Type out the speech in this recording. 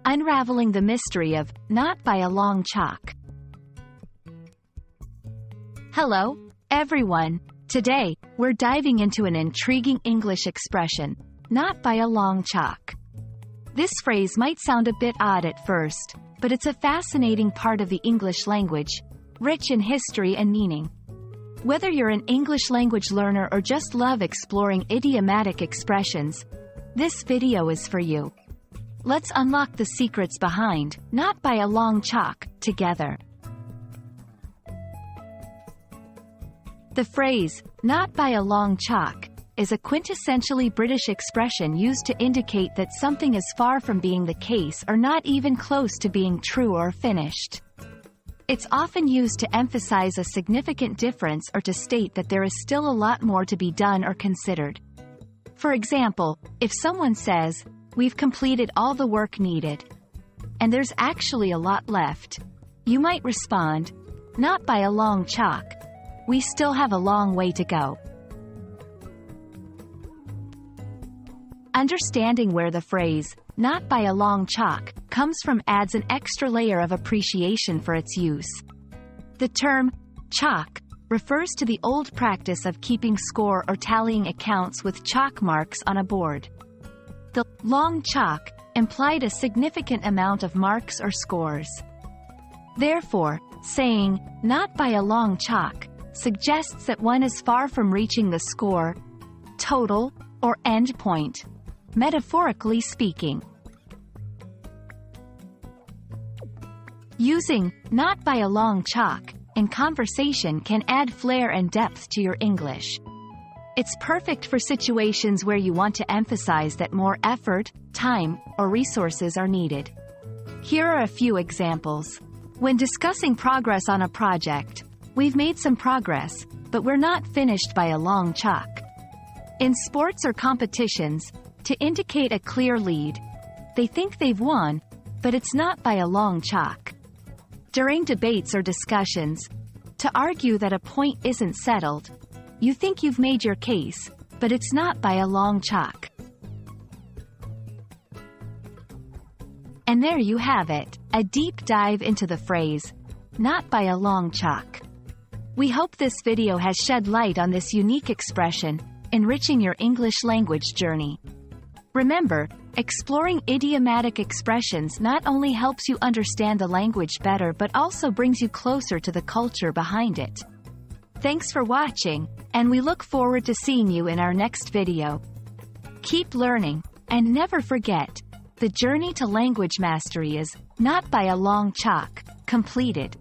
Unraveling the mystery of not by a long chalk. Hello, everyone. Today, we're diving into an intriguing English expression, not by a long chalk. This phrase might sound a bit odd at first, but it's a fascinating part of the English language, rich in history and meaning. Whether you're an English language learner or just love exploring idiomatic expressions, this video is for you. Let's unlock the secrets behind "not by a long chalk" together. The phrase, "not by a long chalk," is a quintessentially British expression used to indicate that something is far from being the case or not even close to being true or finished. It's often used to emphasize a significant difference or to state that there is still a lot more to be done or considered. For example, if someone says, "We've completed all the work needed," and there's actually a lot left, you might respond, "Not by a long chalk. We still have a long way to go." Understanding where the phrase, "not by a long chalk," comes from adds an extra layer of appreciation for its use. The term, chalk, refers to the old practice of keeping score or tallying accounts with chalk marks on a board. The long chalk implied a significant amount of marks or scores. Therefore, saying, "not by a long chalk," suggests that one is far from reaching the score, total, or end point, metaphorically speaking. Using "not by a long chalk" in conversation can add flair and depth to your English. It's perfect for situations where you want to emphasize that more effort, time, or resources are needed. Here are a few examples. When discussing progress on a project, "We've made some progress, but we're not finished by a long chalk." In sports or competitions, to indicate a clear lead, "They think they've won, but it's not by a long chalk." During debates or discussions, to argue that a point isn't settled, "You think you've made your case, but it's not by a long chalk." And there you have it, a deep dive into the phrase, "not by a long chalk." We hope this video has shed light on this unique expression, enriching your English language journey. Remember, exploring idiomatic expressions not only helps you understand the language better but also brings you closer to the culture behind it. Thanks for watching, and we look forward to seeing you in our next video. Keep learning, and never forget, the journey to language mastery is not by a long chalk completed.